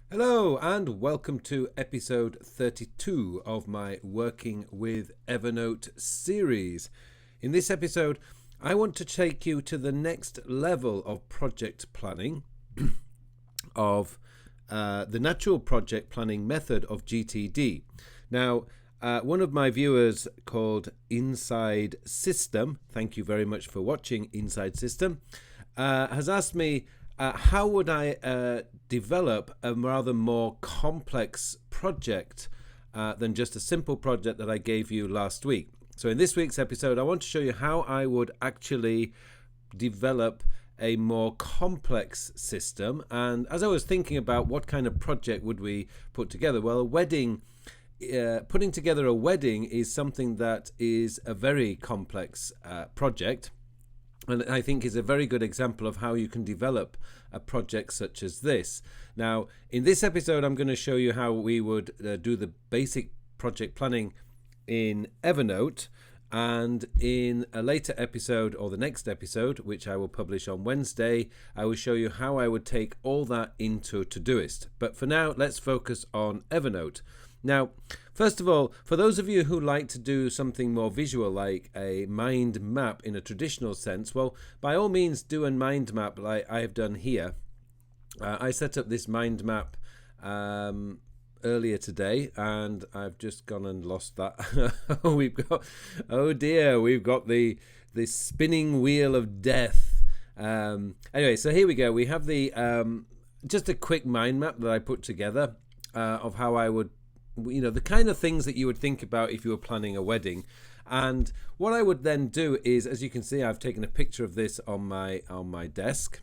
Hello and welcome to episode 32 of my Working with Evernote series. In this episode, I want to take you to the next level of project planning of the Natural Project Planning method of GTD. Now, one of my viewers called Inside System, thank you very much for watching Inside System, has asked me how would I develop a rather more complex project than just a simple project that I gave you last week. So in this week's episode, I want to show you how I would actually develop a more complex system. And as I was thinking about what kind of project would we put together, well, putting together a wedding is something that is a very complex project. And I think is a very good example of how you can develop a project such as this. Now, in this episode, I'm going to show you how we would do the basic project planning in Evernote. And in a later episode, or the next episode, which I will publish on Wednesday, I will show you how I would take all that into Todoist. But for now, let's focus on Evernote. Now, first of all, for those of you who like to do something more visual, like a mind map in a traditional sense, well, by all means, do a mind map like I have done here. I set up this mind map earlier today, and I've just gone and lost that. We've got the spinning wheel of death. Anyway, so here we go. We have the just a quick mind map that I put together of how I would, the kind of things that you would think about if you were planning a wedding. And what I would then do is, as you can see, I've taken a picture of this on my desk.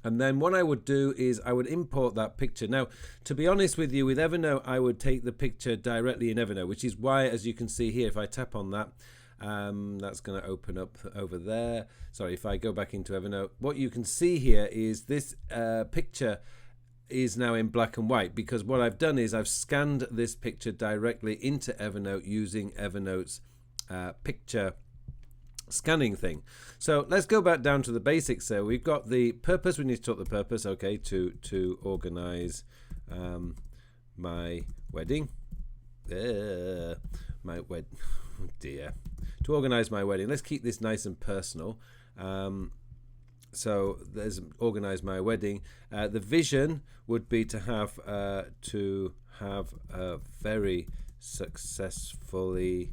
And then what I would do is I would import that picture. Now, to be honest with you, with Evernote, I would take the picture directly in Evernote, which is why, as you can see here, if I tap on that, that's going to open up over there. Sorry, if I go back into Evernote, what you can see here is this picture is now in black and white, because what I've done is I've scanned this picture directly into Evernote using Evernote's picture scanning thing. So let's go back down to the basics. So we've got the purpose. We need to talk the purpose. Okay, to organize my wedding. To organize my wedding. Let's keep this nice and personal. So there's organize my wedding. The vision would be to have a very successfully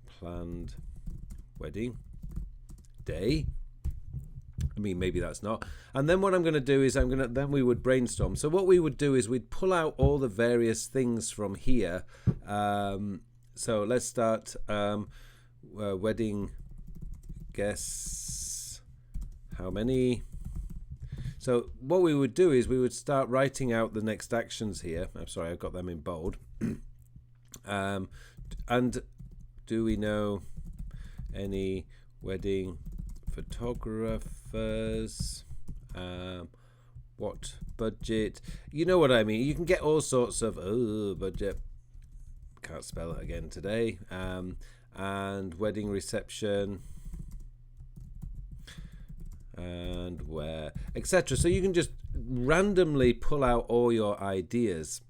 planned wedding day. I mean, maybe that's not. And then what I'm going to do is then we would brainstorm. So what we would do is we'd pull out all the various things from here. So let's start wedding guests. How many? So what we would do is we would start writing out the next actions here. I'm sorry, I've got them in bold. And do we know any wedding photographers? What budget? You know what I mean. You can get all sorts of budget. Can't spell it again today. And wedding reception. And where, etc. So you can just randomly pull out all your ideas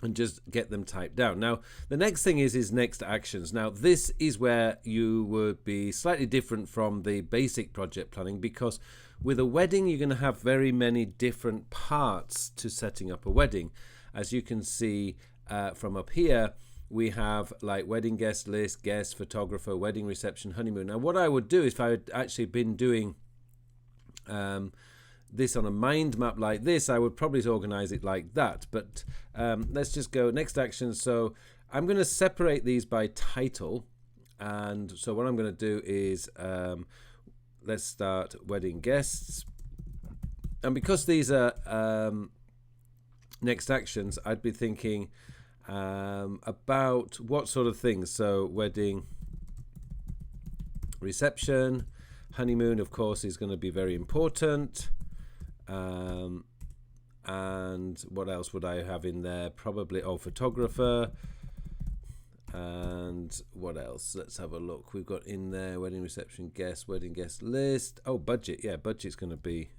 and just get them typed down. Now, the next thing is next actions. Now, this is where you would be slightly different from the basic project planning, because with a wedding, you're going to have very many different parts to setting up a wedding. As you can see from up here, we have like wedding guest list, guest, photographer, wedding reception, honeymoon. Now, what I would do is, if I had actually been doing this on a mind map like this, I would probably organize it like that. But let's just go next action. So I'm going to separate these by title. And so what I'm going to do is let's start wedding guests. And because these are next actions, I'd be thinking about what sort of things. So wedding reception, honeymoon, of course, is going to be very important. And what else would I have in there? Probably, photographer. And what else? Let's have a look. We've got in there wedding reception guest, wedding guest list. Oh, budget. Yeah, budget's going to be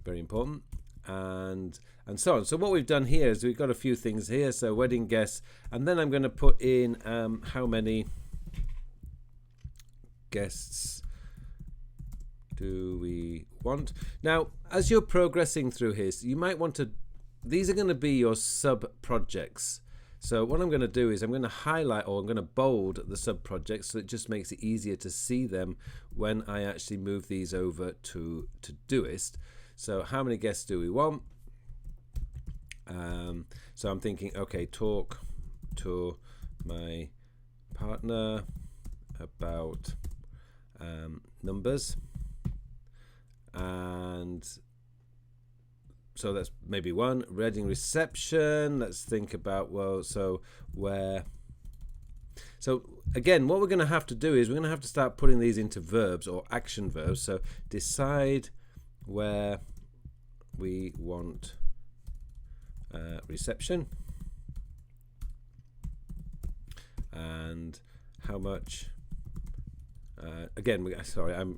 very important. and so on. So what we've done here is we've got a few things here. So wedding guests, and then I'm going to put in how many guests do we want. Now, as you're progressing through here, you might want to, these are going to be your sub projects. So what I'm going to do is I'm going to highlight, or I'm going to bold the sub projects, so it just makes it easier to see them when I actually move these over to Todoist. So how many guests do we want? So I'm thinking, okay, talk to my partner about numbers. And so that's maybe one. Wedding reception. Let's think about, well, so where. So again, what we're going to have to do is we're going to have to start putting these into verbs or action verbs. So decide where we want reception, and how much. Again,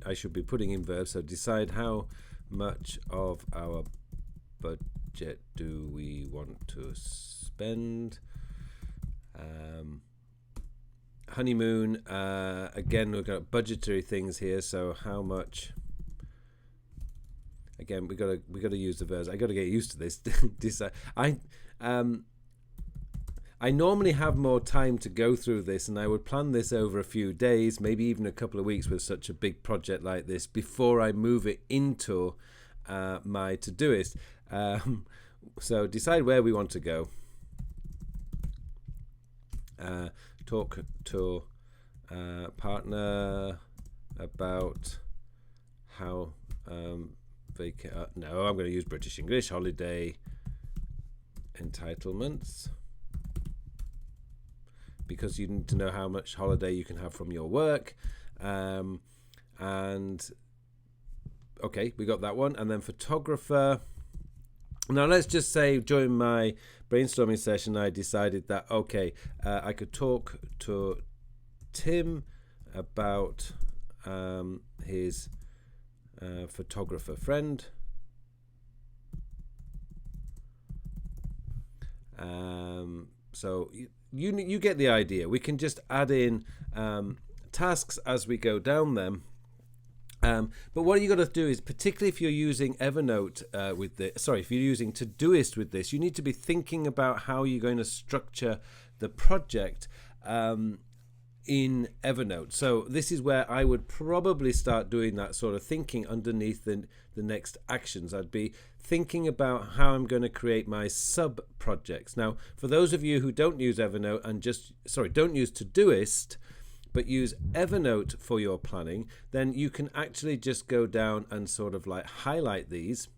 I should be putting in verbs. So decide how much of our budget do we want to spend. Honeymoon. Again, we've got budgetary things here. So how much? Again, we got to use the verbs. I got to get used to this. Decide. I normally have more time to go through this, and I would plan this over a few days, maybe even a couple of weeks with such a big project like this before I move it into my Todoist. So decide where we want to go. Talk to partner about how no, I'm going to use British English. Holiday entitlements, because you need to know how much holiday you can have from your work. And okay, we got that one. And then photographer. Now let's just say during my brainstorming session I decided that okay, I could talk to Tim about his photographer friend. So you get the idea. We can just add in tasks as we go down them. But what you got to do is, particularly if you're using Evernote if you're using Todoist with this, you need to be thinking about how you're going to structure the project in Evernote. So this is where I would probably start doing that sort of thinking underneath the next actions. I'd be thinking about how I'm going to create my sub projects. Now, for those of you who don't use Evernote and don't use Todoist, but use Evernote for your planning, then you can actually just go down and sort of like highlight these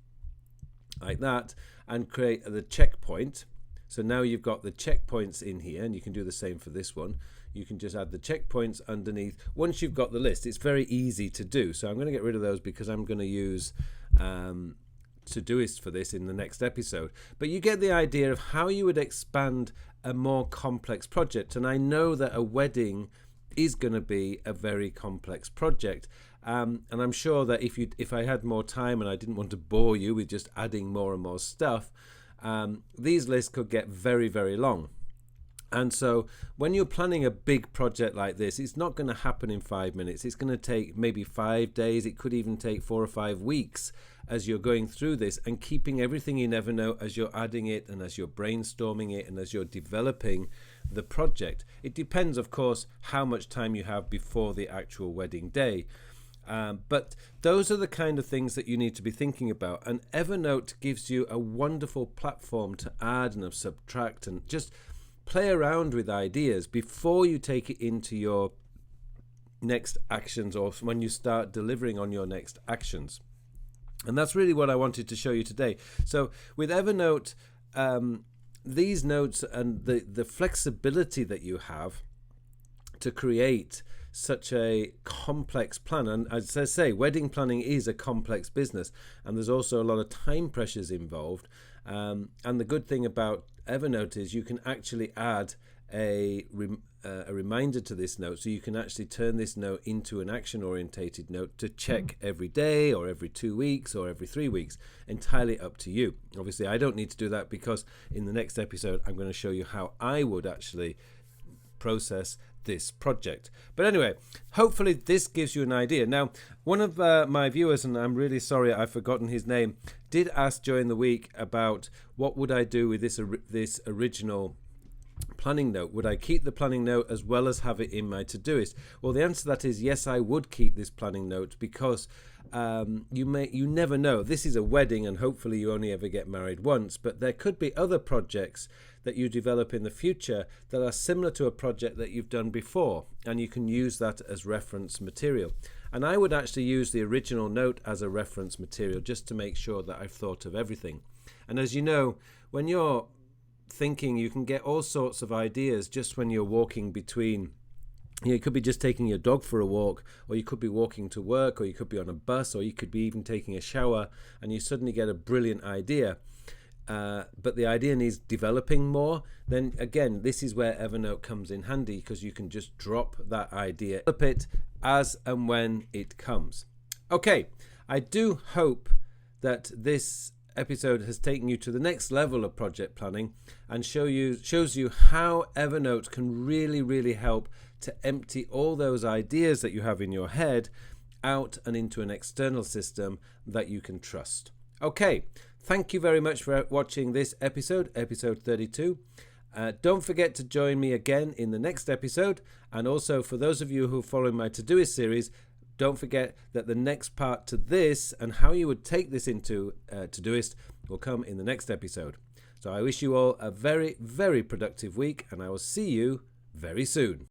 like that and create the checkpoint. So now you've got the checkpoints in here, and you can do the same for this one. You can just add the checkpoints underneath. Once you've got the list, it's very easy to do. So I'm going to get rid of those because I'm going to use Todoist for this in the next episode. But you get the idea of how you would expand a more complex project. And I know that a wedding is going to be a very complex project, and I'm sure that if I had more time and I didn't want to bore you with just adding more and more stuff, these lists could get very, very long. And so when you're planning a big project like this, it's not going to happen in 5 minutes. It's going to take maybe 5 days. It could even take 4 or 5 weeks as you're going through this and keeping everything in Evernote as you're adding it and as you're brainstorming it and as you're developing the project. It depends, of course, how much time you have before the actual wedding day. But those are the kind of things that you need to be thinking about. And Evernote gives you a wonderful platform to add and subtract and just play around with ideas before you take it into your next actions or when you start delivering on your next actions. And that's really what I wanted to show you today. So with Evernote, these notes and the flexibility that you have to create such a complex plan, and as I say, wedding planning is a complex business, and there's also a lot of time pressures involved. And the good thing about Evernote is you can actually add a reminder to this note, so you can actually turn this note into an action orientated note to check every day or every 2 weeks or every 3 weeks. Entirely up to you. Obviously I don't need to do that, because in the next episode I'm going to show you how I would actually process this project. But anyway, hopefully this gives you an idea. Now, one of my viewers, and I'm really sorry I've forgotten his name, did ask during the week about what would I do with this original planning note. Would I keep the planning note as well as have it in my Todoist? Well, the answer to that is yes, I would keep this planning note, because you never know. This is a wedding, and hopefully you only ever get married once, but there could be other projects that you develop in the future that are similar to a project that you've done before, and you can use that as reference material. And I would actually use the original note as a reference material, just to make sure that I've thought of everything. And as you know, when you're thinking, you can get all sorts of ideas just when you're walking between. You could be just taking your dog for a walk, or you could be walking to work, or you could be on a bus, or you could be even taking a shower, and you suddenly get a brilliant idea. But the idea needs developing more. Then again, this is where Evernote comes in handy, because you can just drop that idea, develop it as and when it comes. Okay, I do hope that this episode has taken you to the next level of project planning and shows you how Evernote can really help to empty all those ideas that you have in your head out and into an external system that you can trust. Okay, thank you very much for watching this episode 32. Don't forget to join me again in the next episode, and also for those of you who are following my Todoist series, don't forget that the next part to this and how you would take this into Todoist will come in the next episode. So I wish you all a very productive week, and I will see you very soon.